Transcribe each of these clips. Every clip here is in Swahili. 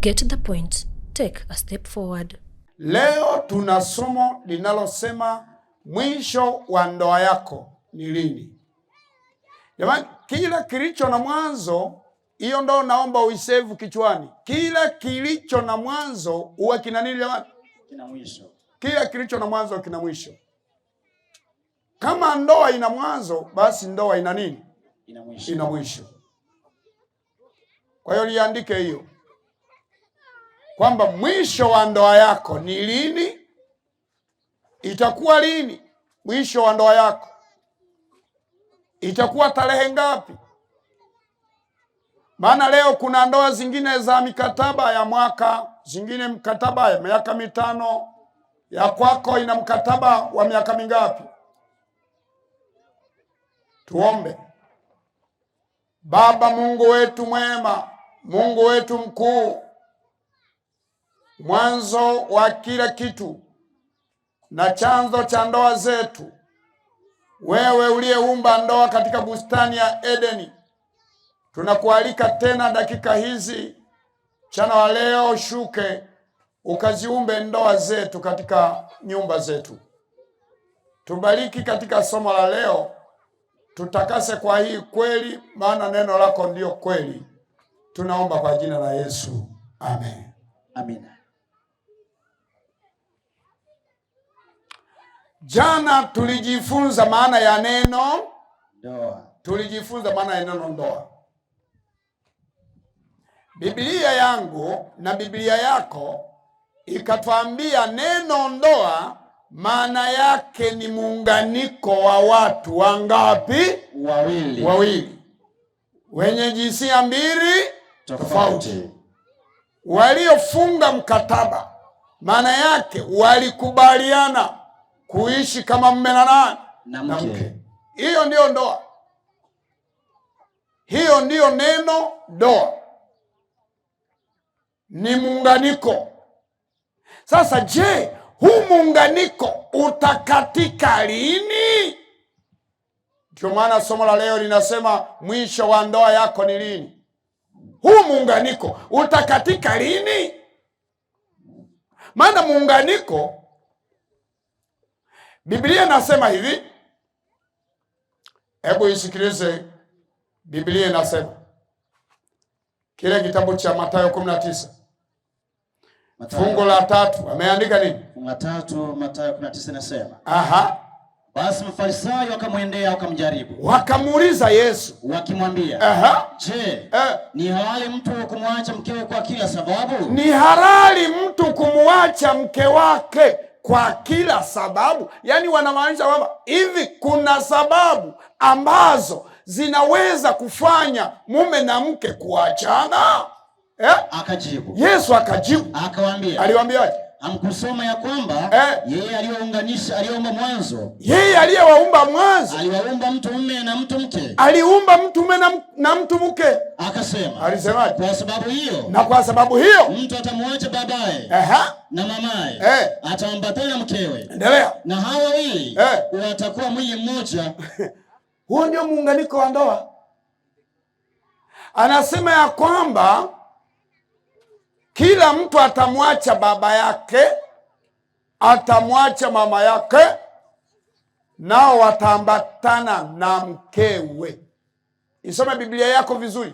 Get the point. Take a step forward. Leo tuna somo linalosema mwisho wa ndoa yako ni lini. Jamani, kila kilicho na mwanzo, hiyo ndo naomba uisave kichwani. Kila kilicho na mwanzo huwa kina nini jamani? Kina mwisho. Kila kilicho na mwanzo kina mwisho. Kama ndoa ina mwanzo, basi ndoa ina nini? Ina mwisho. Ina mwisho. Kwa hiyo liandike hiyo, kwamba mwisho wa ndoa yako ni lini, itakuwa lini mwisho wa ndoa yako, itakuwa tarehe ngapi. Maana leo kuna ndoa zingine za mikataba ya mwaka, zingine mkataba ya miaka 5, ya kwako ina mkataba wa miaka mingapi? Tuombe. Baba Mungu wetu mwema, Mungu wetu mkuu, mwanzo wa kila kitu na chanzo cha ndoa zetu, wewe uliyeumba ndoa katika bustani ya Edeni, tunakualika tena dakika hizi, mchana wa leo, shuke ukaziumbe ndoa zetu katika nyumba zetu. Tubariki katika somo la leo, tutakase kwa hii kweli, maana neno lako ndio kweli. Tunaomba kwa jina la Yesu, amen. Amina. Jana tulijifunza maana ya neno ndoa. Tulijifunza maana ya neno ndoa. Biblia yangu na Biblia yako ikatuambia neno ndoa maana yake ni muunganiko wa watu wangapi? Wawili. Wawili. Wenye jinsia mbili tofauti. Waliofunga mkataba, maana yake walikubaliana kuishi kama mume na mke. Hiyo ndio ndoa. Hiyo ndio neno ndoa. Ni muunganiko. Sasa je, huu muunganiko utakatika lini? Ndio maana somo la leo linasema mwisho wa ndoa yako ni lini. Huu muunganiko utakatika lini? Maana muunganiko, Biblia inasema hivi. Hebu isikilize. Biblia inasema kile kitabu cha Mathayo 19 fungu la 3, ameandika nini? Fungu la 3 Mathayo 19 inasema, basi Mafarisayo wakamwendea wakamjaribu, wakamuuliza Yesu wakimwambia, je, ni halali mtu kumwacha mkewe kwa kila sababu? Ni halali mtu kumwacha mke wake kwa kila sababu? Yaani wanamaanisha kwamba hivi kuna sababu ambazo zinaweza kufanya mume na mke kuachana? Akajibu. Yesu akajibu. Akawaambia. Aliwaambiaje? Hamkusoma ya kwamba yeye aliyeumba mwanzo, yeye aliyewaumba mwanzo aliwaumba mtu mume na mtu mke? Aliumba mtu mume na mtu mke. Akasema. Alisemaje? Kwa sababu hiyo, na kwa sababu hiyo mtu atamwacha babaye na mamaye, ataambatana na mkewe. Endelea. Na hawa wawili watakuwa mwili mmoja. Huo ndio muunganiko wa ndoa. Anasema ya kwamba kila mtu atamwacha baba yake, atamwacha mama yake, nao wataambatana na mkewe. Isome Biblia yako vizuri.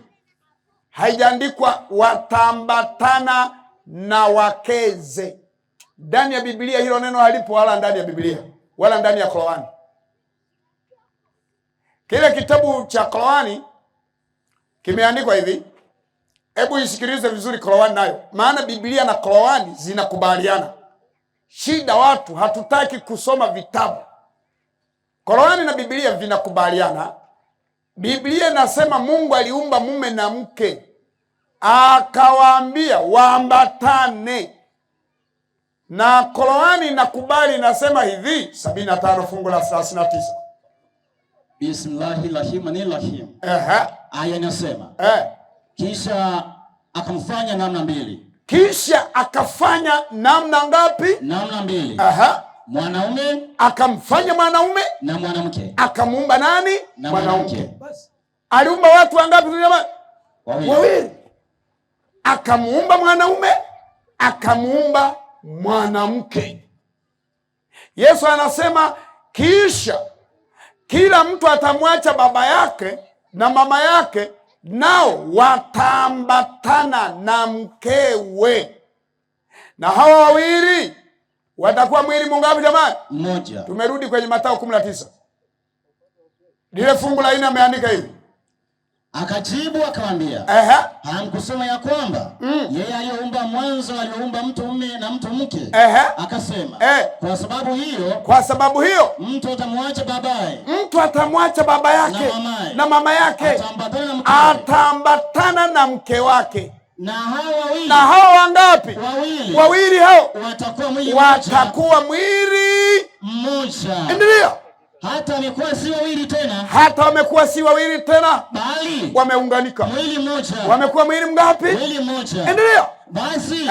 Haijaandikwa wataambatana na wakeze. Ndani ya Biblia hilo neno halipo, wala ndani ya Biblia, wala ndani ya Qur'ani. Kile kitabu cha Qur'ani kimeandikwa hivi. Hebu isikilize vizuri Qur'ani nayo. Maana Biblia na Qur'ani zinakubaliana. Shida watu hatutaki kusoma vitabu. Qur'ani na Biblia vinakubaliana. Biblia inasema Mungu aliumba mume na mke, akawaambia waambatane. Na Qur'ani inakubali, inasema hivi 75 fungu la 39. Bismillahirrahmanirrahim. Aya inasema, kisha akamfanya namna mbili. Kisha akafanya namna ngapi? Namna mbili. Mwanaume akamfanya mwanaume na mwanamke. Akamuumba nani? Na mwanamke. Aliumba watu wangapi jamani? Wawili. akamuumba mwanaume, akamuumba mwanamke. Yesu anasema kisha kila mtu atamwacha baba yake na mama yake, nao wataambatana na mkewe, na hawa wawili watakuwa mwili mungapi jamani? Mmoja. Tumerudi kwenye Mathayo 19. Lile fungu la 4 ameandika hivi. Akajibu akamwambia, hamkusoma ya kwamba yeye aliyeumba mwanzo aliumba mtu mume na mtu mke? Akasema, kwa sababu hiyo mtu atamwacha baba yake na mama yake, ataambatana na mke wake. Na hao wangapi? Wawili hao watakuwa mwili mmoja. Endelea. Hata wamekuwa si wawili tena, bali wameunganika mwili mmoja. Wamekuwa mwili mngapi? Mwili mmoja. Endelea. Basi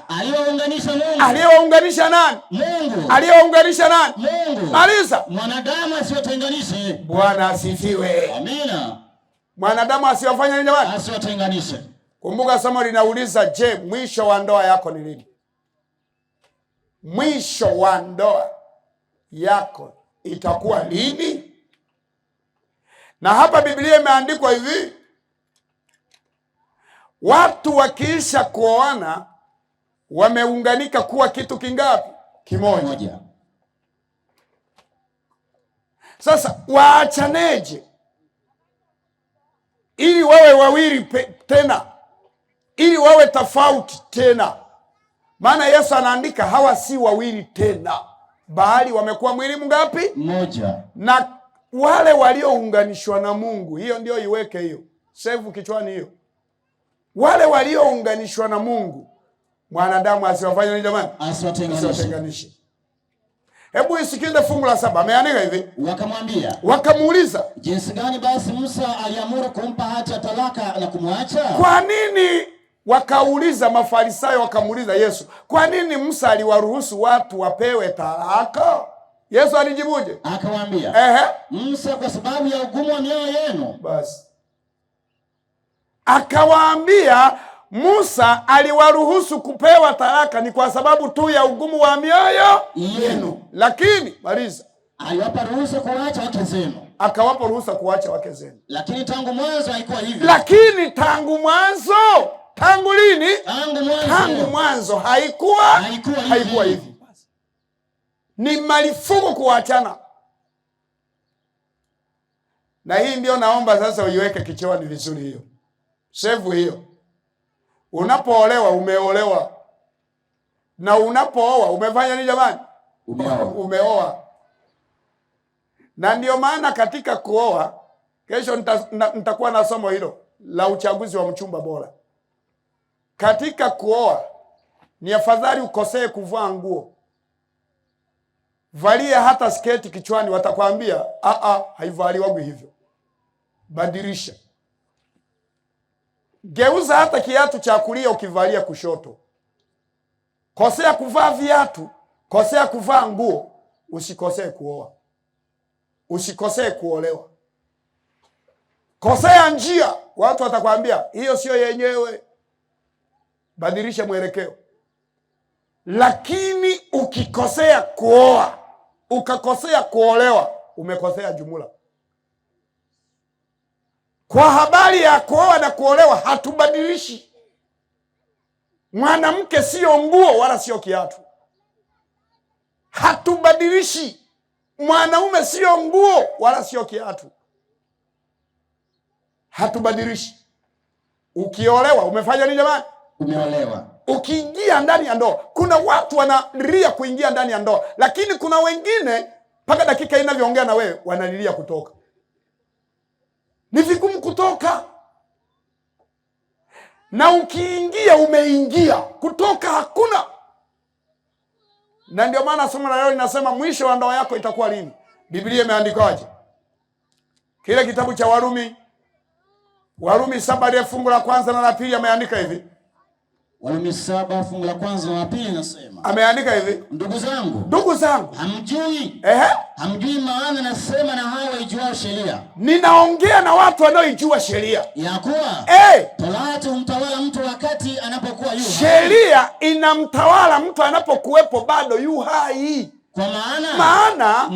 aliyounganisha Mungu. Aliyounganisha nani? Mungu. Aliyounganisha nani? Mungu. Maliza. Mwanadamu asiwatenganishe. Bwana asifiwe. Amina. Mwanadamu asiwafanye nini jamani? Asiwatenganishe. Kumbuka somo linauliza, je, mwisho wa ndoa yako ni lini? Mwisho wa ndoa yako itakuwa lini? Na hapa Biblia imeandikwa hivi, watu wakiisha kuoana wameunganika kuwa kitu kingapi? Kimoja. Sasa waachaneje ili wawe wawili tena, ili wawe tofauti tena? Maana Yesu anaandika hawa si wawili tena, bali wamekuwa mwili mngapi? Mmoja. Na wale waliounganishwa na Mungu, hiyo ndio iweke hiyo, save kichwani hiyo. Wale waliounganishwa na Mungu, mwanadamu asiwafanye nini jamani? Asiwatenganishe. Hebu isikize fungu la 7, ameandika hivi. Wakamuuliza, jinsi gani basi Musa aliamuru kumpa hati ya talaka na kumwacha? Kwa nini? Wakauliza Mafarisayo, wakamuuliza Yesu, kwa nini Musa aliwaruhusu watu wapewe talaka? Yesu alijibuje? Akawaambia, Musa kwa sababu ya ugumu wa mioyo yenu. Basi akawaambia Musa aliwaruhusu kupewa talaka ni kwa sababu tu ya ugumu wa mioyo yenu. Lakini maliza, aliwapa ruhusa kuacha wake zenu. Akawapa ruhusa kuacha wake zenu. Lakini tangu mwanzo haikuwa hivyo. Tangu lini? Tangu mwanzo haikuwa hivi. Ni marufuku kuachana. Na hii ndio naomba sasa uiweke kichwani vizuri hiyo. Save hiyo. Unapoolewa umeolewa. Na unapooa umefanya nini jamani? Umeoa. Na ndio maana katika kuoa, kesho nitakuwa na somo hilo la uchaguzi wa mchumba bora. Katika kuoa ni afadhali ukosee kuvaa nguo. Valia hata sketi kichwani, watakwambia haivaliwi hivyo. Badilisha. Geuza hata kiatu cha kulia ukivalia kushoto. Kosea kuvaa viatu, kosea kuvaa nguo, usikosee kuoa. Usikosee kuolewa. Kosea njia, watu watakwambia hiyo sio yenyewe. Badilisha mwelekeo. Lakini ukikosea kuoa, ukakosea kuolewa, umekosea jumla. Kwa habari ya kuoa na kuolewa hatubadilishi. Mwanamke sio nguo wala sio kiatu. Hatubadilishi. Mwanaume sio nguo wala sio kiatu. Hatubadilishi. Ukiolewa umefanya nini jamani? Umeolewa. Ukiingia ndani ya ndoa, kuna watu wanalia kuingia ndani ya ndoa, lakini kuna wengine mpaka dakika inavyoongea na wewe wanalilia kutoka. Ni vigumu kutoka. Na ukiingia umeingia, kutoka hakuna. Na ndio maana somo la leo linasema mwisho wa ndoa yako itakuwa lini? Biblia imeandikaje? Kile kitabu cha Warumi 7 fungu la 1 na la 2 ameandika hivi. Warumi 7 fungu la 1 na la 2 nasema. Ameandika hivi. Ndugu zangu. Hamjui maana nasema na hao waijuao sheria. Ninaongea na watu wanaoijua sheria. Ya kuwa Torati humtawala mtu wakati wakati anapokuwa yu hai. Sheria inamtawala mtu anapokuwepo bado yu hai. Kwa maana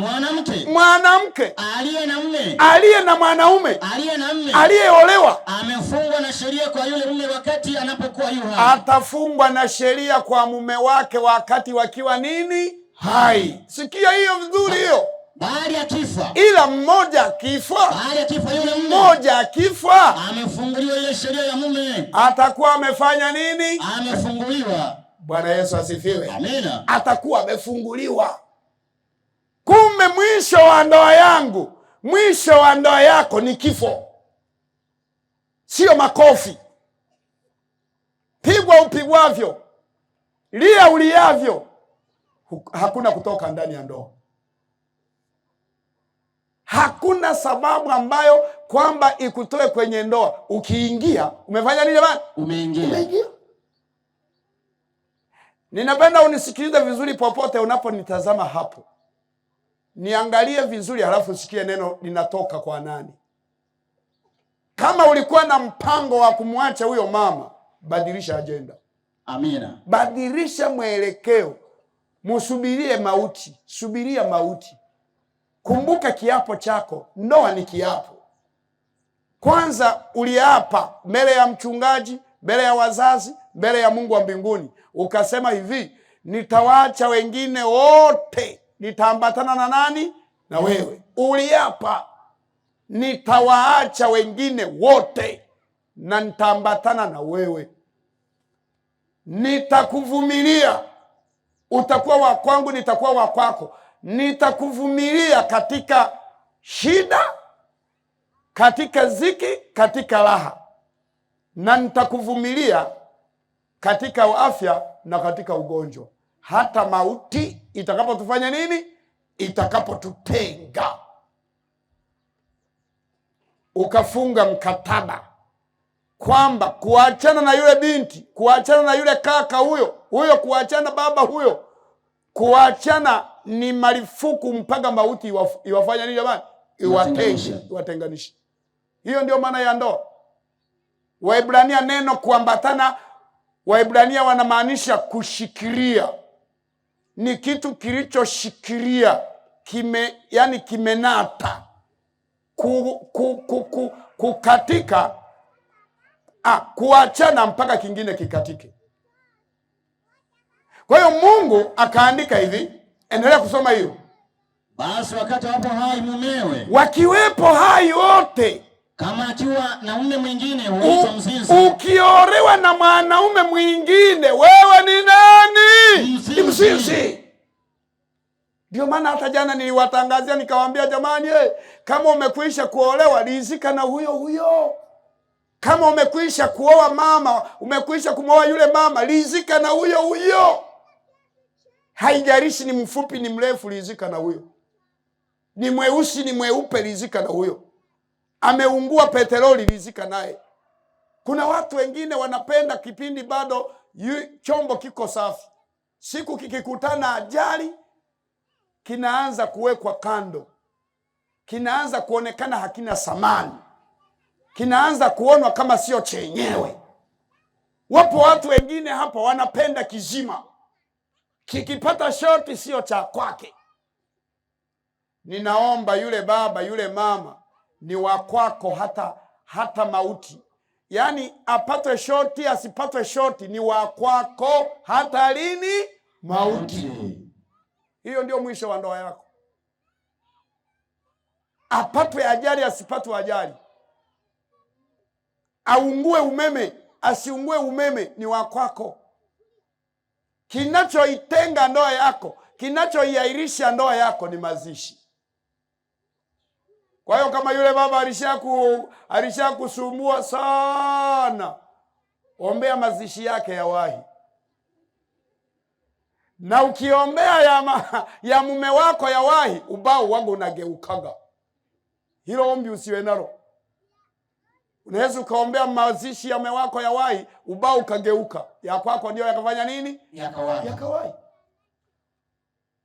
mwanamke aliye na mwanaume aliyeolewa amefungwa na sheria kwa yule mume wakati anapokuwa yu hai. Atafungwa na sheria kwa mume wake wakati wakiwa nini? Hai. Sikia hiyo vizuri hiyo. Baada ya kifa. Ila mmoja akifa, yule mume, mmoja akifa, amefunguliwa ile sheria ya mume. Atakuwa amefanya nini? Amefunguliwa. Bwana Yesu asifiwe. Amina. Atakuwa amefunguliwa. Kumbe mwisho wa ndoa yangu, mwisho wa ndoa yako ni kifo. Sio makofi. Pigwa upigwavyo, lia uliavyo, hakuna kutoka ndani ya ndoa. Hakuna sababu ambayo kwamba ikutoe kwenye ndoa. Ukiingia, umefanya nini jamani? Umeingia. Ninapenda unisikilize vizuri popote unaponitazama hapo. Niangalie vizuri halafu sikie neno linatoka kwa nani. Kama ulikuwa na mpango wa kumwacha huyo mama, badilisha agenda. Amina. Badilisha mwelekeo. Musubirie mauti. Subiria mauti. Kumbuka kiapo chako. Ndoa ni kiapo. Kwanza uliapa mbele ya mchungaji, mbele ya wazazi, mbele ya Mungu wa mbinguni. Ukasema hivi, nitawaacha wengine wote, nitaambatana na nani? Na wewe. Uliapa, nitawaacha wengine wote na nitaambatana na wewe. Nitakuvumilia. Utakuwa wa kwangu, nitakuwa wa kwako. Nitakuvumilia katika shida, katika ziki, katika raha. Na nitakuvumilia katika afya na katika ugonjwa. Hata mauti itakapotufanya nini? Itakapotutenga. Ukafunga mkataba kwamba kuachana na yule binti, kuachana na yule kaka huyo, kuachana baba huyo, kuachana ni marufuku mpaka mauti iwafanya nini jamani? Iwatenganishe. Hiyo ndio maana ya ndoa. Waebrania neno kuambatana, Waebrania wanamaanisha kushikilia. Ni kitu kilichoshikilia, yani kimenata. Kukatika, kuachana mpaka kingine kikatike. Kwa hiyo Mungu akaandika hivi, endelea kusoma hiyo. Basi wakati wapo hai mumewe, wakiwepo hai wote, kama akiwa na mume mwingine huitwa mzinzi. Ukiolewa na mwanaume mwingine, wewe ni nani? Ni mzinzi. Ndio maana hata jana niliwatangazia nikawaambia, jamani, kama umekwisha kuolewa, rizika na huyo. Kama umekwisha kuoa mama, umekwisha kumwoa yule mama, rizika na huyo. Haijalishi ni mfupi ni mrefu, rizika na huyo. Ni mweusi ni mweupe, rizika na huyo. Ameungua petroli, rizika naye. Kuna watu wengine wanapenda kipindi bado chombo kiko safi. Siku kikikutana ajali, kinaanza kuwekwa kando. Kinaanza kuonekana hakina samani. Kinaanza kuonwa kama sio chenyewe. Wapo watu wengine hapa wanapenda kizima. Kikipata shoti sio cha kwake. Ninaomba yule baba, yule mama, ni wa kwako hata mauti. Yaani apatwe shoti, asipatwe shoti, ni wa kwako hata lini? Mauti. Hiyo ndio mwisho wa ndoa yako. Apatwe ajali, asipatwe ajali. Aungue umeme, asiungue umeme, ni wa kwako. Kinachoitenga ndoa yako, kinachoiairisha ndoa yako ni mazishi. Kwa hiyo kama yule baba alishakusumbua sana, ombea mazishi yake yawahi. Na ukiombea ya mume wako yawahi, ubao wangu unageukaga. Hilo ombi usiwe nalo. Unaweza ukaombea mazishi ya mume wako yawahi, ubao ukageuka. Ya kwako ndio yakafanya nini? Yakawahi.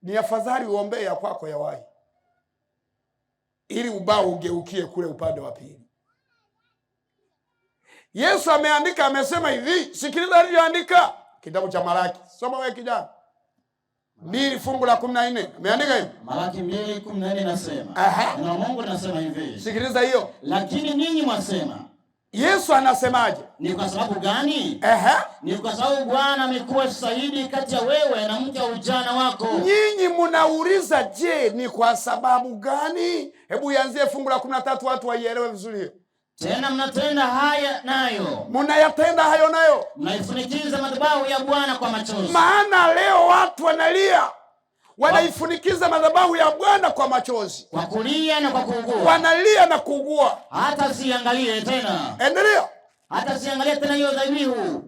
Ni afadhali uombee ya kwako yawahi, ili ubao ugeukie kule upande wa pili. Yesu ameandika, amesema hivi, sikiliza alivyoandika. Kitabu cha Malaki. Soma wewe kijana. 2 fungu la 14. Ameandika hivi. Malaki 2:14 nasema. Na Mungu anasema hivi. Sikiliza hiyo. Lakini ninyi mwasema. Yesu anasemaje? Ni kwa sababu gani? Ni kwa sababu Bwana amekuwa shahidi kati ya wewe na mke wa ujana wako. Nyinyi mnauliza, je, ni kwa sababu gani? Hebu ianzie fungu la 13 watu waielewe vizuri hiyo. Tena mnatenda haya nayo. Mnayatenda hayo nayo. Mnaifunikiza madhabahu ya Bwana kwa machozi. Maana leo watu wanalia. Wanaifunikiza madhabahu ya Bwana kwa machozi. Kwa kulia na kwa kuugua. Wanalia na kuugua. Hata siangalie tena. Endelea. Hata siangalie tena hiyo dhabihu.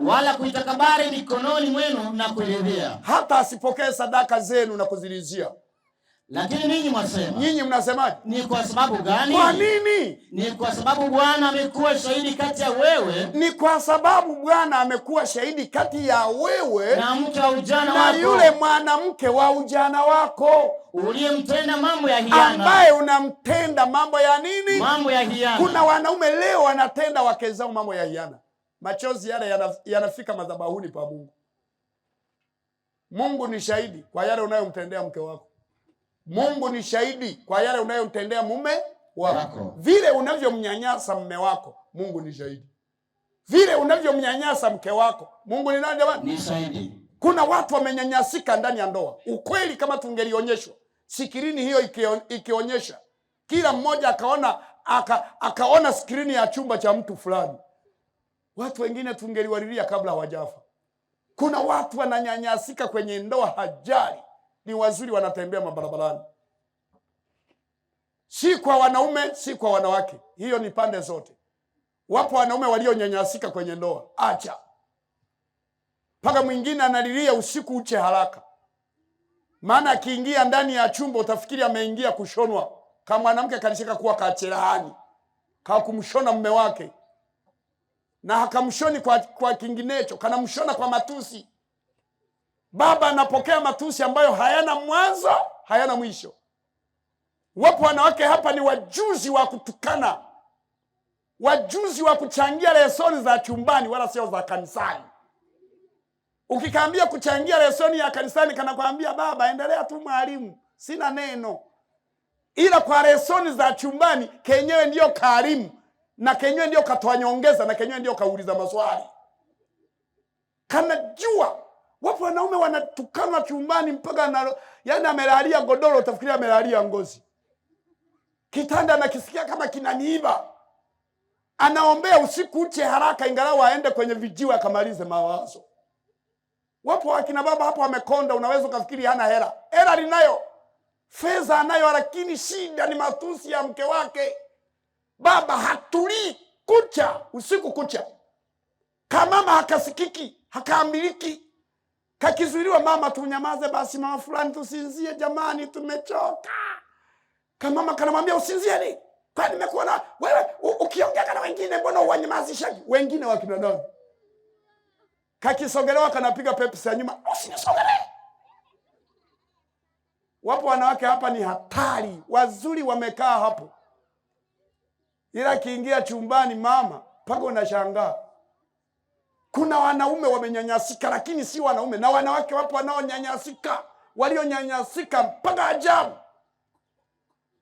Wala kuitakabari mikononi mwenu na kuiridhia. Hata asipokee sadaka zenu na kuzilizia. Lakini ninyi mwasema. Nyinyi mnasemaje? Ni kwa sababu gani? Kwa nini? Ni kwa sababu Bwana amekuwa shahidi kati ya wewe. Ni kwa sababu Bwana amekuwa shahidi kati ya wewe na mke wa ujana wako. Na yule mwanamke wa ujana wako. Uliyemtenda mambo ya hiana. Ambaye unamtenda mambo ya nini? Mambo ya hiana. Kuna wanaume leo wanatenda wake zao mambo ya hiana. Machozi yale yanafika madhabahuni pa Mungu. Mungu ni shahidi kwa yale unayomtendea mke wako. Mungu ni shahidi kwa yale unayomtendea mume wako. Vile unavyomnyanyasa mume wako, Mungu ni shahidi. Vile unavyomnyanyasa mke wako, Mungu ni nani jamani? Ni shahidi. Kuna watu wamenyanyasika ndani ya ndoa. Ukweli kama tungelionyeshwa, sikirini hiyo ikionyesha, kila mmoja akaona sikirini ya chumba cha mtu fulani, watu wengine tungeliwalilia kabla hawajafa. Kuna watu wananyanyasika kwenye ndoa, hajali ni wazuri wanatembea mabarabarani. Si kwa wanaume, si kwa wanawake. Hiyo ni pande zote. Wapo wanaume walionyanyasika kwenye ndoa. Acha. Paka mwingine analilia usiku uche haraka. Maana akiingia ndani ya chumba utafikiri ameingia kushonwa. Kama mwanamke kanishika kuwa kacherahani. Kwa kumshona mume wake. Na hakamshoni kwa kinginecho, kanamshona kwa matusi. Baba anapokea matusi ambayo hayana mwanzo, hayana mwisho. Wapo wanawake hapa ni wajuzi wa kutukana. Wajuzi wa kuchangia lesoni za chumbani wala sio za kanisani. Ukikaambia kuchangia lesoni ya kanisani kanakwambia baba endelea tu mwalimu, sina neno. Ila kwa lesoni za chumbani kenyewe ndio karimu na kenyewe ndio katoa nyongeza na kenyewe ndio kauliza maswali. Kanajua. Wapo wanaume wanatukana chumbani mpaka yani amelalia godoro utafikiria amelalia ngozi. Kitanda anakisikia kama kinaniiba. Anaombea usiku uche haraka ingalau aende kwenye vijiwe akamalize mawazo. Wapo wakina baba hapo wamekonda, unaweza kufikiri hana hela. Hela linayo. Fedha anayo, lakini shida ni matusi ya mke wake. Baba hatulii kucha usiku kucha. Kama mama hakasikiki, hakaamiliki. Kakizuiliwa mama tunyamaze basi mama fulani tusinzie jamani tumechoka. Kama mama kanamwambia usinzie ni. Kwani nimekuona wewe ukiongea na wengine mbona uwanyamazishaji? Wengine wakina nani? Kakisogelewa kanapiga pepsi ya nyuma, usinisogele. Wapo wanawake hapa ni hatari, wazuri wamekaa hapo. Ila kiingia chumbani mama, paka unashangaa. Kuna wanaume wamenyanyasika lakini si wanaume, na wanawake wapo wanaonyanyasika, walionyanyasika mpaka ajabu.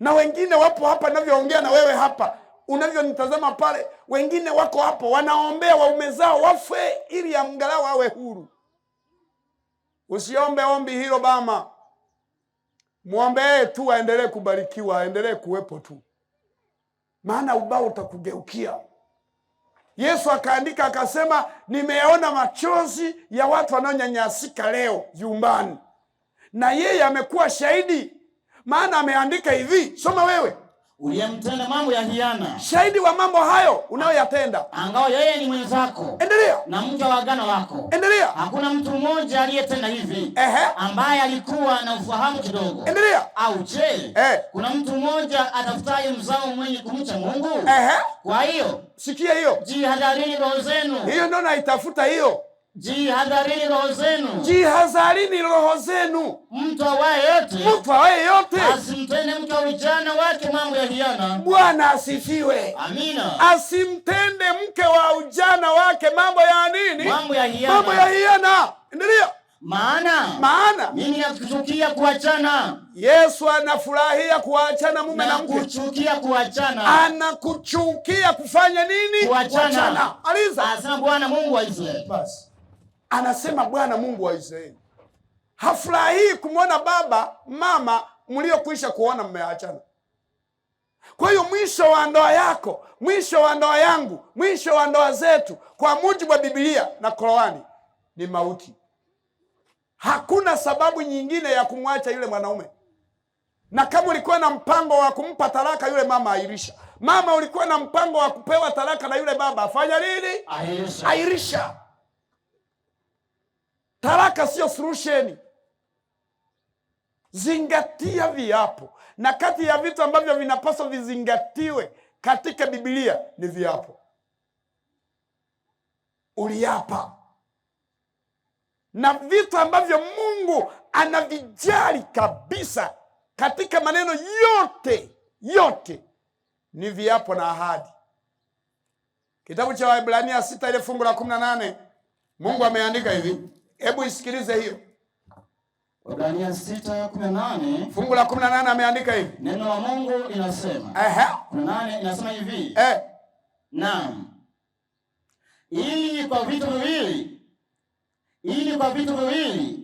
Na wengine wapo hapa ninavyoongea na wewe hapa, unavyonitazama pale, wengine wako hapo wanaombea waume zao wafe ili angalau awe huru. Usiombe ombi hilo bama. Muombee tu aendelee kubarikiwa, aendelee kuwepo tu. Maana ubao utakugeukia. Yesu akaandika akasema, nimeona machozi ya watu wanaonyanyasika leo nyumbani. Na yeye amekuwa shahidi. Maana ameandika hivi, soma wewe. Uliyemtenda mambo ya hiana. Shahidi wa mambo hayo unayoyatenda. Angao yeye ni mwenzako. Endelea. Na mke wa agano lako. Endelea. Hakuna mtu mmoja aliyetenda hivi. Ambaye alikuwa na ufahamu kidogo. Endelea. Au je, kuna mtu mmoja atafutaye mzao mwenye kumcha Mungu? Kwa hiyo, sikia hiyo. Jihadharini roho zenu. Hiyo ndio naitafuta hiyo. Jihadharini roho zenu. Jihadharini roho zenu. Mtu awaye yote asimtende mke wa ujana wake mambo ya hiana. Bwana asifiwe. Amina. Asimtende mke wa ujana wake mambo ya nini? Mambo ya hiana. Mambo ya hiana. Endelea. Maana mimi nakuchukia kuachana. Yesu anafurahia kuachana mume na mke. Nakuchukia kuachana. Anakuchukia kufanya nini? Kuachana. Aliza. Anasema Bwana Mungu wa Israeli. Basi. Anasema Bwana Mungu wa Israeli. Hafurahii kumwona baba, mama mliokwisha kuona mmeachana. Kwa hiyo mwisho wa ndoa yako, mwisho wa ndoa yangu, mwisho wa ndoa zetu kwa mujibu wa Biblia na Qur'ani ni mauti. Hakuna sababu nyingine ya kumwacha yule mwanaume. Na kama ulikuwa na mpango wa kumpa talaka yule mama, airisha. Mama ulikuwa na mpango wa kupewa talaka na yule baba, afanya nini? Airisha. Talaka sio solution. Zingatia viapo. Na kati ya vitu ambavyo vinapaswa vizingatiwe katika Biblia ni viapo. Uliapa. Na vitu ambavyo Mungu anavijali kabisa katika maneno yote ni viapo na ahadi. Kitabu cha Waebrania 6 ile fungu la 18 Mungu ameandika hivi. Hebu isikilize hiyo. Waebrania 6:18 fungu la 18 ameandika hivi. Neno la Mungu linasema. 18 inasema hivi. Naam. Ili kwa vitu viwili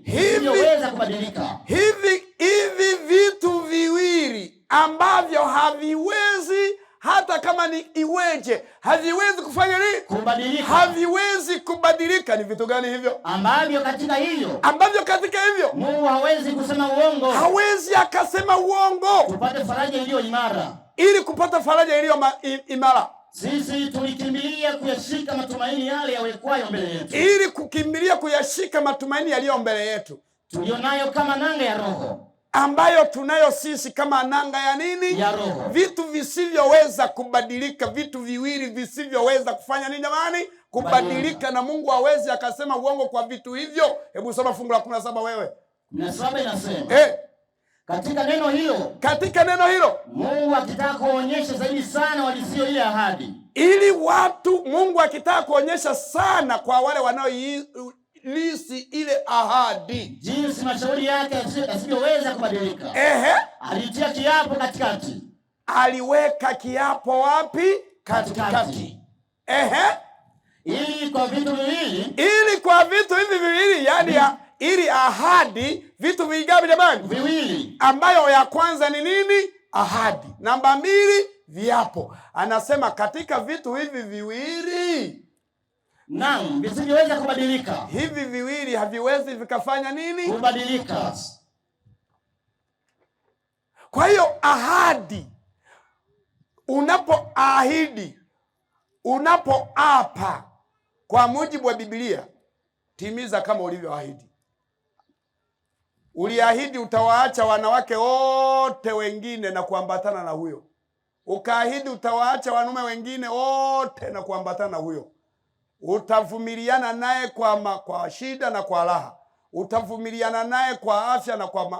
vinavyoweza kubadilika. Hivi vitu viwili ambavyo haviwezi hata kama ni iweje, haviwezi kufanya nini? Kubadilika. Haviwezi kubadilika. Ni vitu gani hivyo? Ambavyo katika hivyo Mungu hawezi kusema uongo. Hawezi akasema uongo. Tupate faraja iliyo imara. Ili kupata faraja iliyo imara, sisi tulikimbilia kuyashika matumaini yale yawekwayo mbele yetu. Ili kukimbilia kuyashika matumaini yaliyo mbele yetu, tulionayo kama nanga ya roho, ambayo tunayo sisi kama nanga ya nini? Ya roho. Vitu visivyoweza kubadilika, vitu viwili visivyoweza kufanya nini jamani? Kubadilika. Na Mungu hawezi akasema uongo kwa vitu hivyo. Hebu soma fungu la 17 wewe. 17 inasema. Katika neno hilo Mungu akitaka kuonyesha zaidi sana walisio ile ahadi. Ili watu Mungu akitaka kuonyesha sana kwa wale wanaoilisi ile ahadi, jinsi mashauri yake yasiyoweza kubadilika. Alitia kiapo katikati. Aliweka kiapo wapi? Katikati. Ili kwa vitu hivi viwili, yani ili ahadi, vitu vingapi jamani? Viwili. Ambayo ya kwanza ni nini? Ahadi. Namba 2 viapo. Anasema katika vitu hivi viwili, naam, visivyoweza kubadilika. Hivi viwili haviwezi vikafanya nini? Kubadilika. Kwa hiyo ahadi, unapoahidi, unapoapa kwa mujibu wa Biblia, timiza kama ulivyoahidi. Uliahidi utawaacha wanawake wote wengine na kuambatana na huyo. Ukaahidi utawaacha wanaume wengine wote na kuambatana na huyo. Utavumiliana naye kwa shida na kwa raha. Utavumiliana naye kwa afya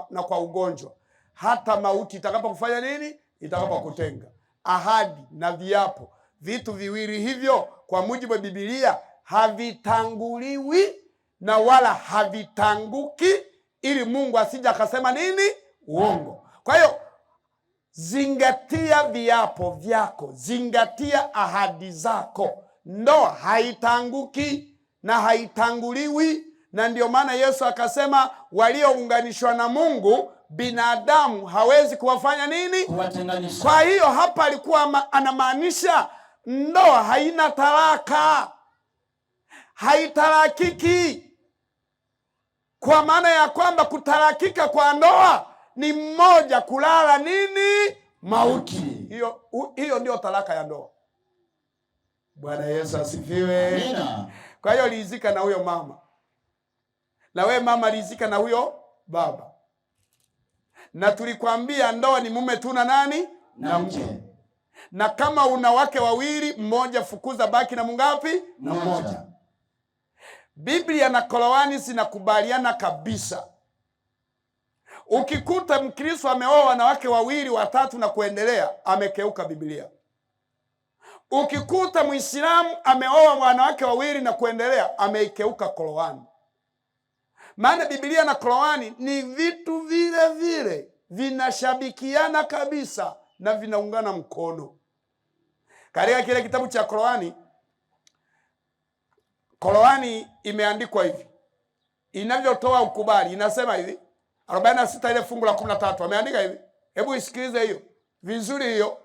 na kwa ugonjwa. Hata mauti itakapokufanya nini? Itakapokutenga. Ahadi na viapo, vitu viwili hivyo kwa mujibu wa Biblia havitanguliwi na wala havitanguki, ili Mungu asije akasema nini? Uongo. Kwa hiyo zingatia viapo vyako, zingatia ahadi zako. Ndoa haitanguki na haitanguliwi, na ndio maana Yesu akasema waliounganishwa na Mungu binadamu hawezi kuwafanya nini? Kuwatenganisha. Kwa hiyo hapa alikuwa anamaanisha ndoa haina talaka, haitarakiki. Kwa maana ya kwamba kutarakika kwa ndoa ni mmoja kulala nini? Mauti. Hiyo ndio talaka ya ndoa. Bwana Yesu asifiwe. Amina. Kwa hiyo rizika na huyo mama, na we mama rizika na huyo baba. Na tulikwambia ndoa ni mume tu na nani? Na mke. Na kama una wake wawili, mmoja fukuza, baki na mungapi? Na mmoja. Biblia na Qur'ani zinakubaliana kabisa. Ukikuta Mkristo ameoa wanawake 2, 3 na kuendelea, amekeuka Biblia. Ukikuta Muislamu ameoa wanawake 2 na kuendelea, ameikeuka Qur'ani. Maana Biblia na Qur'ani ni vitu vile vile, vinashabikiana kabisa na vinaungana mkono. Katika kile kitabu cha Qur'ani imeandikwa hivi. Inavyotoa ukubali inasema hivi. 46 ile fungu la 13 ameandika hivi. Hebu isikilize hiyo vizuri, hiyo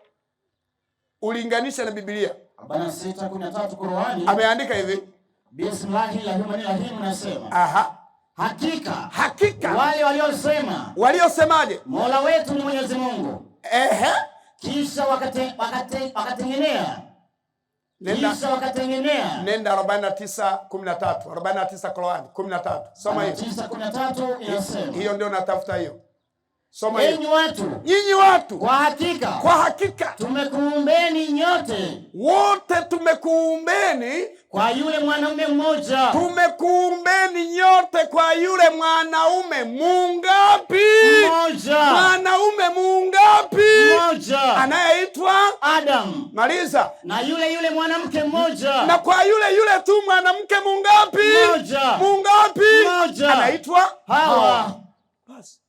ulinganisha na Biblia. 46:13 Qur'ani ameandika hivi. Bismillahirrahmanirrahim nasema. Hakika wale waliosemaje? Mola wetu ni Mwenyezi Mungu. Kisha wakatengenea. Nenda 49:13. 49 Qur'ani 13. Soma hiyo. 49:13 inasema. Hiyo ndio natafuta hiyo. Soma hiyo. Nyinyi watu. Kwa hakika tumekuumbeni nyote. Wote tumekuumbeni kwa yule mwanaume mmoja. Tumekuumbeni nyote kwa yule mwanaume mungapi? Mmoja. Mwanaume mungapi? Mmoja. Anayeitwa Adam. Maliza. Na yule mwanamke mmoja. Na kwa yule tu mwanamke mungapi? Mmoja. Mungapi? Mmoja. Anaitwa Hawa. Basi.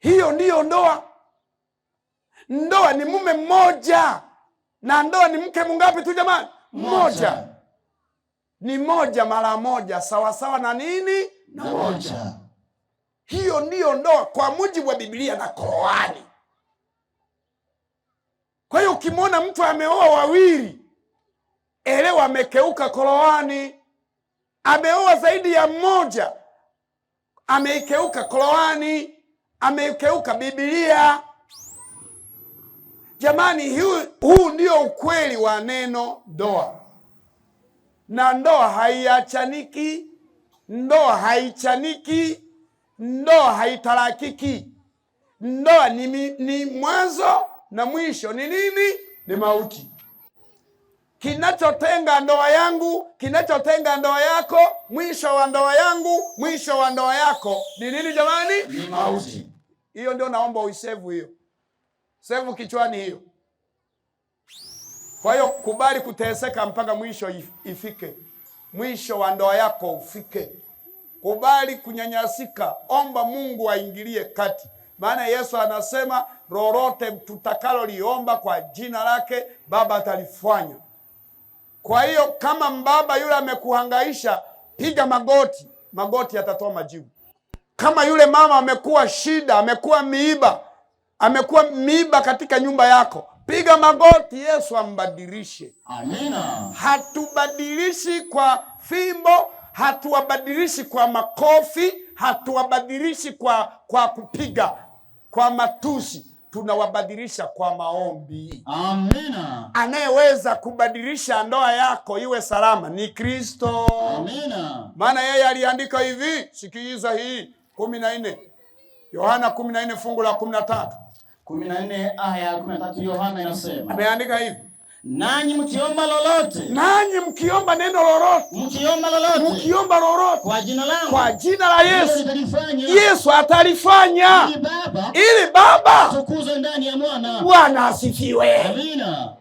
Hiyo ndiyo ndoa. Ndoa ni mume mmoja. Na ndoa ni mke mungapi tu jamani? Mmoja. Ni moja mara moja sawa na nini? Na moja. Hiyo ndiyo ndoa kwa mujibu wa Biblia na Qur'ani. Kwa hiyo ukimwona mtu ameoa 2, elewa amekeuka Qur'ani. Ameoa zaidi ya mmoja, ameikeuka Qur'ani, ameikeuka Biblia. Jamani, huu ndio ukweli wa neno ndoa. Na ndoa haiachaniki, ndoa haichaniki, ndoa haitarakiki. Ndoa ni mwanzo na mwisho ni nini? Ni mauti. Kinachotenga ndoa yangu, kinachotenga ndoa yako, mwisho wa ndoa yangu, mwisho wa ndoa yako ni nini jamani? Ni mauti. Hiyo ndio naomba uisevu hiyo. Sevu kichwani hiyo. Kwa hiyo kubali kuteseka mpaka mwisho ifike. Mwisho wa ndoa yako ufike. Kubali kunyanyasika, omba Mungu aingilie kati. Maana Yesu anasema lolote tutakalo liomba kwa jina lake Baba atalifanya. Kwa hiyo kama mbaba yule amekuhangaisha, piga magoti, magoti atatoa majibu. Kama yule mama amekuwa shida, amekuwa miiba katika nyumba yako, piga magoti, Yesu ambadilishe. Amina. Hatubadilishi kwa fimbo, hatuwabadilishi kwa makofi, hatuwabadilishi kwa kupiga, kwa matusi, tunawabadilisha kwa maombi. Amina. Anayeweza kubadilisha ndoa yako iwe salama ni Kristo. Amina. Maana yeye aliandika hivi, sikiliza hii 14. Yohana 14 fungu la 13. 14 aya 13 Yohana inasema. Ameandika hivi. Nanyi mkiomba lolote. Nanyi mkiomba neno lolote. Mkiomba lolote. Kwa jina langu. Kwa jina la Yesu. Yesu atalifanya. Ili Baba atukuzwe ndani ya Mwana. Bwana asifiwe. Amina.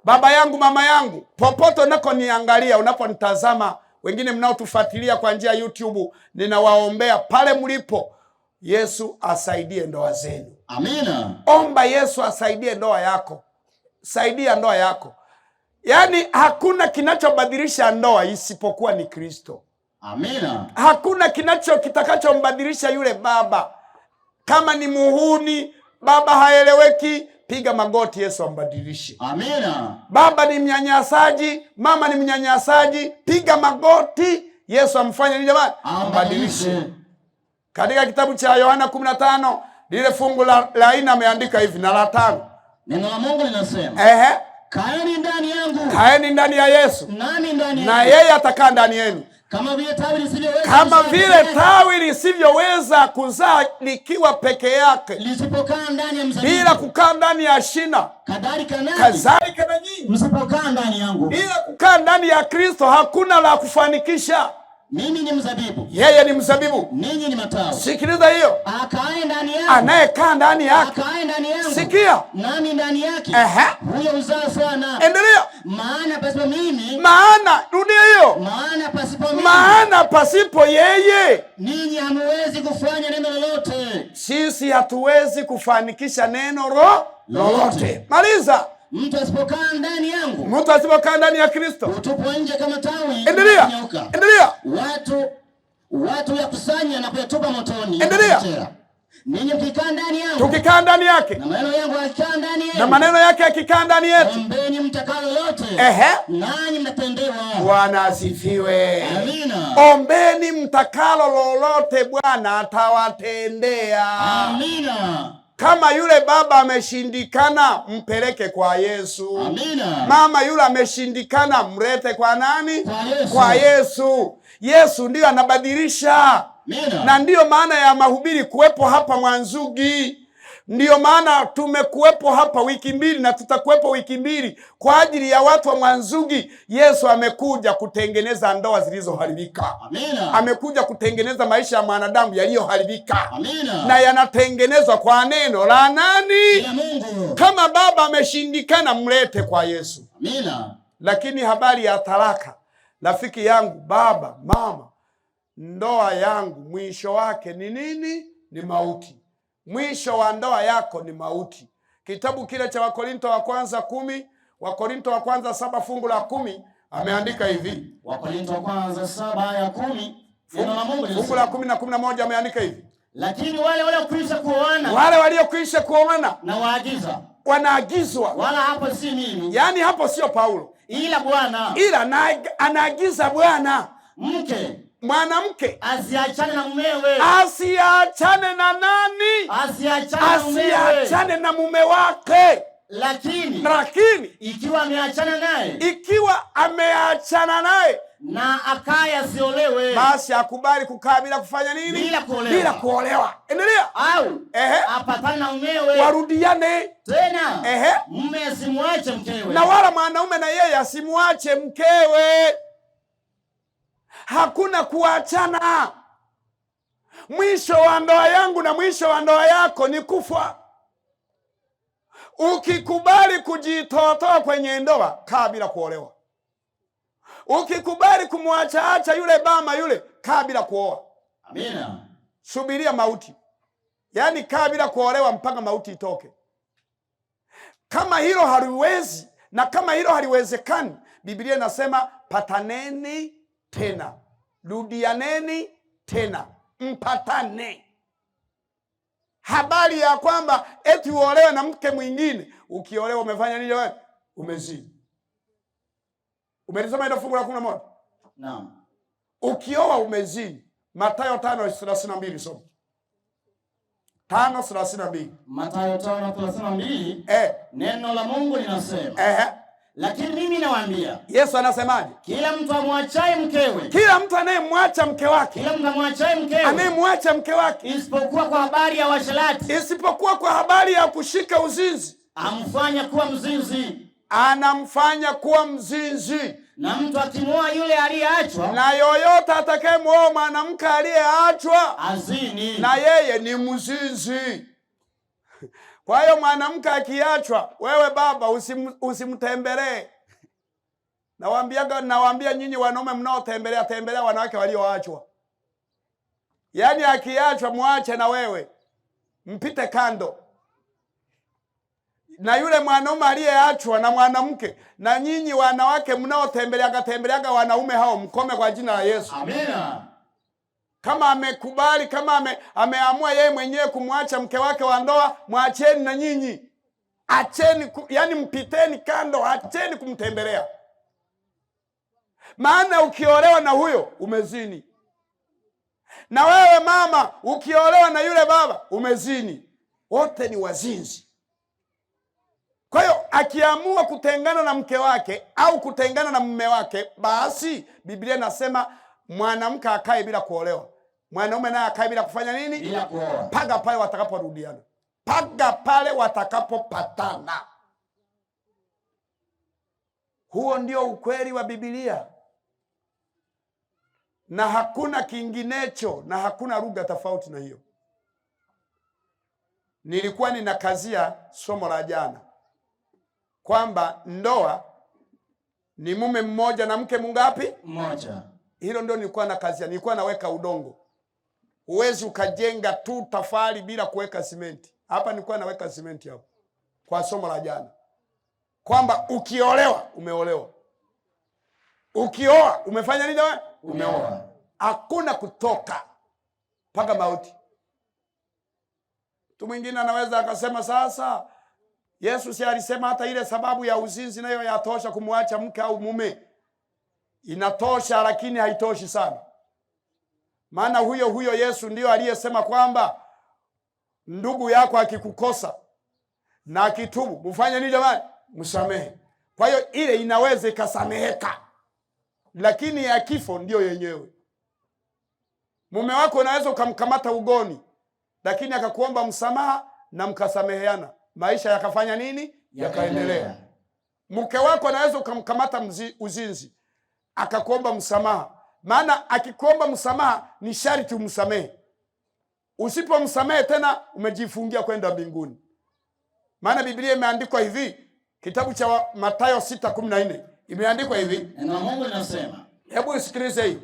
Baba yangu, mama yangu, popote unakoniangalia, unaponitazama, wengine mnaotufuatilia kwa njia ya YouTube, ninawaombea pale mlipo. Yesu asaidie ndoa zenu. Amina. Omba Yesu asaidie ndoa yako. Saidia ndoa yako. Yaani hakuna kinachobadilisha ndoa isipokuwa ni Kristo. Amina. Hakuna kitakachombadilisha yule baba. Kama ni muhuni, baba haeleweki, piga magoti, Yesu ambadilishe. Amina. Baba ni mnyanyasaji, mama ni mnyanyasaji, piga magoti, Yesu amfanye nini jamani? Ambadilishe. Katika kitabu cha Yohana 15, lile fungu la 4 ameandika hivi na la 5. Neno la Mungu linasema. Kaeni ndani yangu. Kaeni ndani ya Yesu. Nani ndani na yeye atakaa ndani yenu. Kama vile tawi lisivyoweza kuzaa likiwa peke yake, lisipokaa ndani ya mzabibu, bila kukaa ndani ya shina, kadhalika na nyinyi msipokaa ndani yangu. Bila kukaa ndani ya Kristo hakuna la kufanikisha. Mimi ni mzabibu, yeye ni mzabibu, ninyi ni matawi. Sikiliza hiyo. Akae ndani yake, anayekaa ndani yake. Akae ndani yangu, sikia, nami ndani yake, huyo uzaa sana. Endelea. Maana pasipo mimi, rudia hiyo. Maana pasipo mimi, maana pasipo yeye, ninyi hamuwezi kufanya neno lolote. Sisi hatuwezi kufanikisha neno lolote. Maliza. Mtu asipokaa ndani yangu, mtu asipokaa ndani ya Kristo, utupwa nje kama tawi. Endelea. Watu yakusanya na kuyatupa motoni. Endelea. Ninyi mkikaa ndani yangu, tukikaa ndani yake, na maneno yangu yakikaa ndani yenu, na maneno yake yakikaa ndani yetu, ombeni mtakalo lote, nanyi mtatendewa. Bwana asifiwe. Amina. Ombeni mtakalo lolote, Bwana atawatendea. Amina. Kama yule baba ameshindikana, mpeleke kwa Yesu. Amina. Mama yule ameshindikana, mlete kwa nani? Kwa Yesu. Kwa Yesu. Yesu ndiyo anabadilisha. Amina. Na ndiyo maana ya mahubiri kuwepo hapa Mwanzugi. Ndiyo maana tumekuwepo hapa wiki mbili na tutakuwepo wiki mbili kwa ajili ya watu wa Mwanzugi. Yesu amekuja kutengeneza ndoa zilizoharibika. Amina. Amekuja kutengeneza maisha ya mwanadamu yaliyoharibika. Amina. Na yanatengenezwa kwa neno la nani? Ya Mungu. Kama baba ameshindikana, mlete kwa Yesu. Amina. Lakini habari ya talaka, rafiki yangu, baba, mama, ndoa yangu mwisho wake ni nini? Ni mauti. Mwisho wa ndoa yako ni mauti. Kitabu kile cha Wakorinto wa kwanza 10, Wakorinto wa kwanza 7 fungu la 10 ameandika hivi. Wakorinto wa kwanza 7 aya 10, neno la Mungu fungu la 10 na 11 ameandika hivi. Lakini wale waliokwisha kuoana, wale waliokwisha kuoana na waagiza, wanaagizwa. Wala hapo si mimi, yani hapo sio Paulo, ila Bwana, ila anaagiza Bwana, mwanamke asiachane na mumewe. Asiachane na nani? Asiachane na mume wake. Lakini ikiwa ameachana naye na akaya asiolewe, basi akubali kukaa bila kufanya nini? Bila kuolewa. Endelea. Au apatane na mumewe, warudiane tena. Mume asimwache mkewe, na wala mwanaume na yeye asimwache mkewe. Hakuna kuachana. Mwisho wa ndoa yangu na mwisho wa ndoa yako ni kufa. Ukikubali kujitotoa kwenye ndoa, kaa bila kuolewa. Ukikubali kumwacha yule bama yule, kaa bila kuoa. Amina. Subiria mauti. Yani kaa bila kuolewa mpaka mauti itoke. Kama hilo haliwezi na kama hilo haliwezekani, Biblia inasema pataneni tena, rudianeni tena, mpatane. Habari ya kwamba eti uolewe na mke mwingine, ukiolewa umefanya nini wewe? Umezini. Umelisoma ile fungu la 11? Naam. Ukioa umezini. Mathayo 5:32 soma. 5:32. Mathayo 5:32. Neno la Mungu linasema. Lakini mimi nawaambia. Yesu anasemaje? Kila mtu amwachaye mkewe. Kila mtu anayemwacha mke wake. Kila mtu amwachaye mkewe. Anayemwacha mke wake. Isipokuwa kwa habari ya uasherati. Isipokuwa kwa habari ya kushika uzinzi. Amfanya kuwa mzinzi. Anamfanya kuwa mzinzi. Na mtu akimwoa yule aliyeachwa. Na yoyote atakayemwoa mwanamke aliyeachwa, azini. Na yeye ni mzinzi. Kwa hiyo mwanamke akiachwa, wewe baba usimtembelee. Nawaambia nyinyi wanaume mnaotembelea wanawake walioachwa. Yaani akiachwa muache na wewe. Mpite kando. Na yule mwanaume aliyeachwa na mwanamke, na nyinyi wanawake mnaotembeleaga wanaume hao, mkome kwa jina la Yesu. Amina. Kama amekubali, kama ameamua yeye mwenyewe kumwacha mke wake wa ndoa, mwacheni na nyinyi. Acheni, yani mpiteni kando, acheni kumtembelea. Maana ukiolewa na huyo umezini. Na wewe mama ukiolewa na yule baba umezini. Wote ni wazinzi. Kwa hiyo akiamua kutengana na mke wake au kutengana na mume wake, basi Biblia inasema mwanamke akae bila kuolewa. Mwanaume naye akae bila kufanya nini? Bila kuoa. Paga pale watakaporudiana. Paga pale watakapopatana. Huo ndio ukweli wa Biblia. na hakuna kinginecho na hakuna lugha tofauti na hiyo. Nilikuwa ninakazia somo la jana kwamba ndoa ni mume mmoja na mke mungapi? Mmoja. Hilo ndio nilikuwa nakazia. Nilikuwa naweka udongo. Uwezi ukajenga tu tafali bila kuweka simenti. Hapa nilikuwa naweka simenti hapo. Kwa somo la jana. Kwamba ukiolewa, umeolewa. Ukioa, umefanya nini wewe? Umeoa. Hakuna kutoka mpaka mauti. Mtu mwingine anaweza akasema sasa Yesu si alisema hata ile sababu ya uzinzi nayo yatosha kumwacha mke au mume. Inatosha, lakini haitoshi sana. Maana huyo Yesu ndio aliyesema kwamba ndugu yako akikukosa na akitubu, mfanye nini jamani? Msamehe. Kwa hiyo ile inaweza ikasameheka. Lakini ya kifo ndio yenyewe. Mume wako unaweza ukamkamata ugoni, lakini akakuomba msamaha na mkasameheana. Maisha yakafanya nini? Yakaendelea. Mke wako anaweza ukamkamata uzinzi, akakuomba msamaha. Maana akikuomba msamaha ni sharti umsamehe. Usipomsamehe tena umejifungia kwenda mbinguni. Maana Biblia imeandikwa hivi, kitabu cha Mathayo 6:14 imeandikwa hivi. Neno la Mungu linasema, hebu usikilize hii.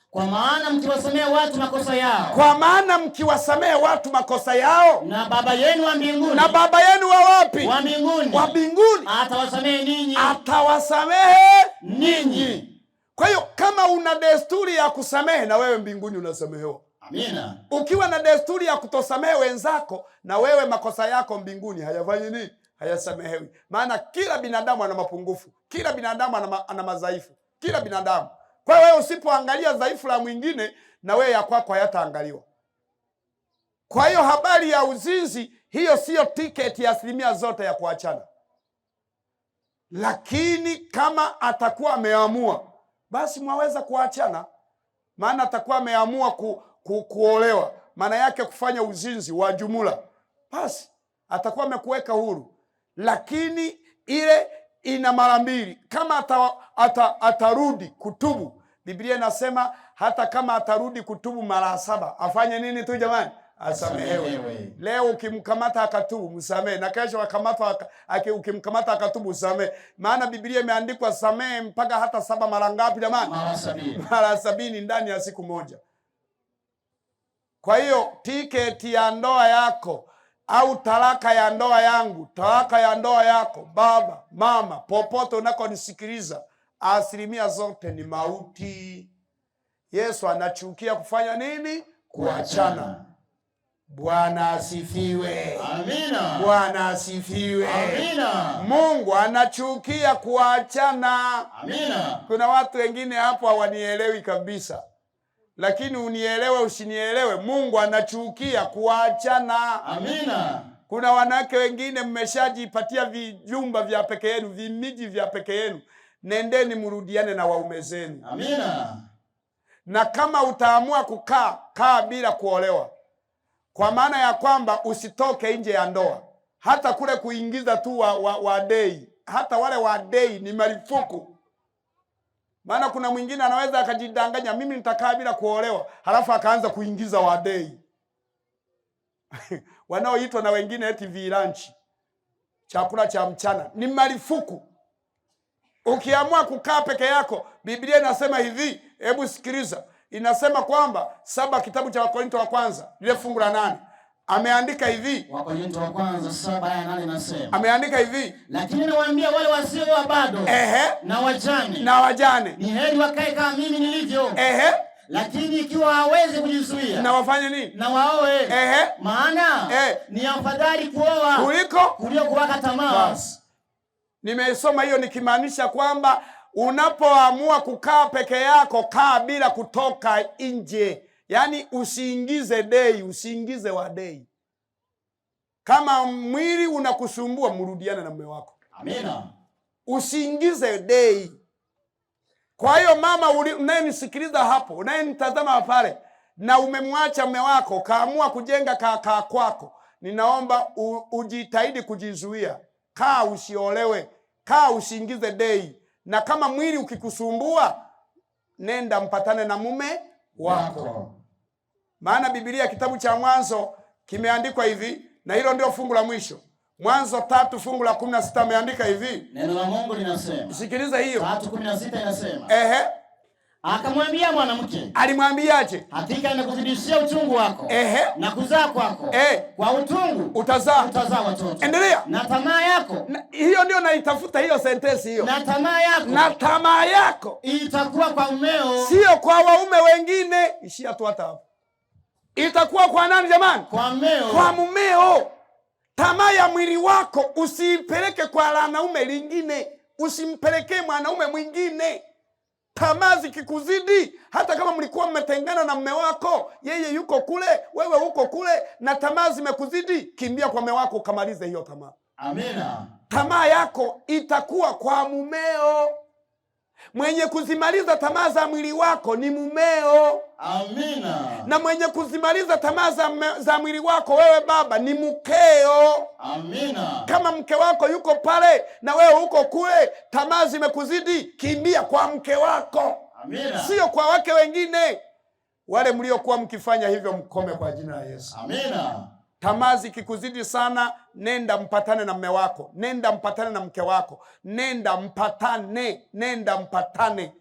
Kwa maana mkiwasamehe watu makosa yao. Kwa maana mkiwasamehe watu makosa yao. Na Baba yenu wa mbinguni. Na Baba yenu wa wapi? Wa mbinguni. Wa mbinguni. Atawasamehe ninyi. Atawasamehe ninyi. Kwa hiyo kama una desturi ya kusamehe, na wewe mbinguni unasamehewa. Amina. Ukiwa na desturi ya kutosamehe wenzako, na wewe makosa yako mbinguni hayafanyi nini? Hayasamehewi. Maana kila binadamu ana mapungufu. Kila binadamu ana madhaifu. Kila binadamu. Kwa hiyo wewe usipoangalia dhaifu la mwingine, na wewe ya kwako hayataangaliwa. Kwa hiyo habari ya uzinzi, hiyo sio tiketi ya asilimia zote ya kuachana. Lakini kama atakuwa ameamua, basi mwaweza kuachana. Maana atakuwa ameamua kuolewa, maana yake kufanya uzinzi wa jumla, basi atakuwa amekuweka huru. Lakini ile ina mara mbili. Kama atarudi kutubu, Biblia inasema hata kama atarudi kutubu mara 7, afanye nini tu jamani? Asamehewe. Leo ukimkamata akatubu, msamehe. Na kesho ukimkamata akatubu, msamehe. Maana Biblia imeandikwa samehe mpaka hata 7 mara ngapi jamani? Mara 70. Mara 70 ndani ya siku moja. Kwa hiyo tiketi ya ndoa yako au talaka ya ndoa yangu, talaka ya ndoa yako, baba, mama, popote unakonisikiliza, asilimia zote ni mauti. Yesu anachukia kufanya nini? Kuachana. Bwana asifiwe. Amina. Bwana asifiwe. Amina. Mungu anachukia kuachana. Amina. Kuna watu wengine hapo hawanielewi kabisa. Lakini unielewe usinielewe, Mungu anachukia kuachana. Amina. Kuna wanawake wengine mmeshajipatia vijumba vya peke yenu, vimiji vya peke yenu. Nendeni mrudiane na waume zenu. Amina. Na kama utaamua kaa bila kuolewa, kwa maana ya kwamba usitoke nje ya ndoa. Hata kule kuingiza tu wa dei, hata wale wa dei ni marufuku. Maana kuna mwingine anaweza akajidanganya, mimi nitakaa bila kuolewa, halafu akaanza kuingiza wadei. Wanaoitwa na wengine eti vilanchi, chakula cha mchana, ni marufuku. Ukiamua kukaa peke yako, Biblia inasema hivi, hebu sikiliza. Inasema kwamba 7 kitabu cha Wakorintho wa kwanza, ile fungu la 8. Ameandika hivi. Wakorintho wa kwanza 7:8 inasema. Ameandika hivi. Lakini nawaambia wale wasio bado na wajane. Ni heri wakae kama mimi nilivyo. Lakini ikiwa hawezi kujizuia, na wafanye nini? Na waoe. Maana ni afadhali kuoa kuliko kuwaka tamaa. Bas. Nimeisoma hiyo nikimaanisha kwamba unapoamua kukaa peke yako, kaa bila kutoka nje. Yaani usiingize dei, usiingize wadei. Kama mwili unakusumbua, mrudiane na mume wako. Amina. Usiingize dei. Kwa hiyo mama unayenisikiliza hapo, unayenitazama pale, na umemwacha mume wako, kaamua kujenga kaa kwako, ninaomba ujitahidi kujizuia. Kaa usiolewe, kaa usiingize dei. Na kama mwili ukikusumbua, nenda mpatane na mume wako. Maana Biblia kitabu cha Mwanzo kimeandikwa hivi, na hilo ndio fungu la mwisho. Mwanzo 3 fungu la 16 ameandika hivi. Neno la Mungu linasema. Sikiliza hiyo. 3:16 inasema. Akamwambia mwanamke. Alimwambiaje? Hakika nimekuzidishia uchungu wako. Na kuzaa kwako. Kwa utungu utazaa watoto. Endelea. Na tamaa yako. Hiyo ndio naitafuta hiyo sentensi hiyo. Na tamaa yako. Na tamaa yako itakuwa kwa mumeo. Sio kwa waume wengine. Ishia tu hata hapo. Itakuwa kwa nani jamani? Kwa mumeo. Kwa mumeo. Tamaa ya mwili wako usiipeleke kwa wanaume lingine. Usimpelekee mwanaume mwingine. Tamaa zikikuzidi, hata kama mlikuwa mmetengana na mume wako, yeye yuko kule, wewe uko kule, na tamaa zimekuzidi, kimbia kwa mume wako ukamalize hiyo tamaa. Amina. Tamaa yako itakuwa kwa mumeo. Mwenye kuzimaliza tamaa za mwili wako ni mumeo. Amina. Na mwenye kuzimaliza tamaa za mwili wako wewe baba ni mkeo. Amina. Kama mke wako yuko pale na wewe uko kule, tamaa zimekuzidi, kimbia kwa mke wako. Amina. Sio kwa wake wengine. Wale mliokuwa mkifanya hivyo mkome kwa jina la Yesu. Amina. Tamaa zikikuzidi sana, nenda mpatane na mume wako, nenda mpatane na mke wako, nenda mpatane.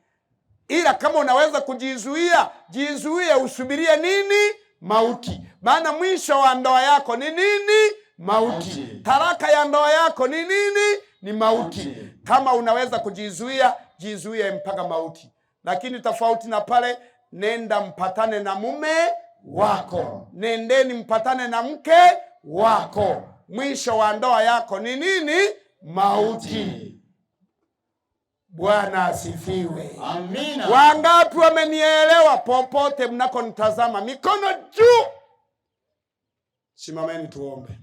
Ila kama unaweza kujizuia, jizuie, usubirie nini? Mauti. Maana mwisho wa ndoa yako ni nini? Mauti. Talaka ya ndoa yako ni nini? Ni mauti. Kama unaweza kujizuia, jizuie mpaka mauti. Lakini tofauti na pale, nenda mpatane na mume wako, nendeni mpatane na mke wako. Mwisho wa ndoa yako ni nini? Mauti. Bwana asifiwe. Amina. Wangapi wamenielewa? Popote mnakonitazama, mikono juu. Simameni tuombe.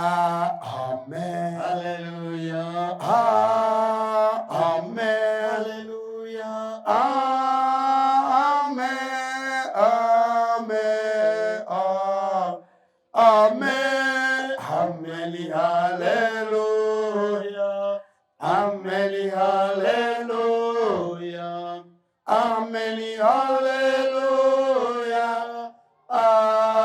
Amen. Hallelujah. Amen. Hallelujah. Amen. Amen. Amen. Hallelujah. Amen. Hallelujah. Amen. Hallelujah. Amen.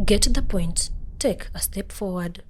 Get the point. Take a step forward.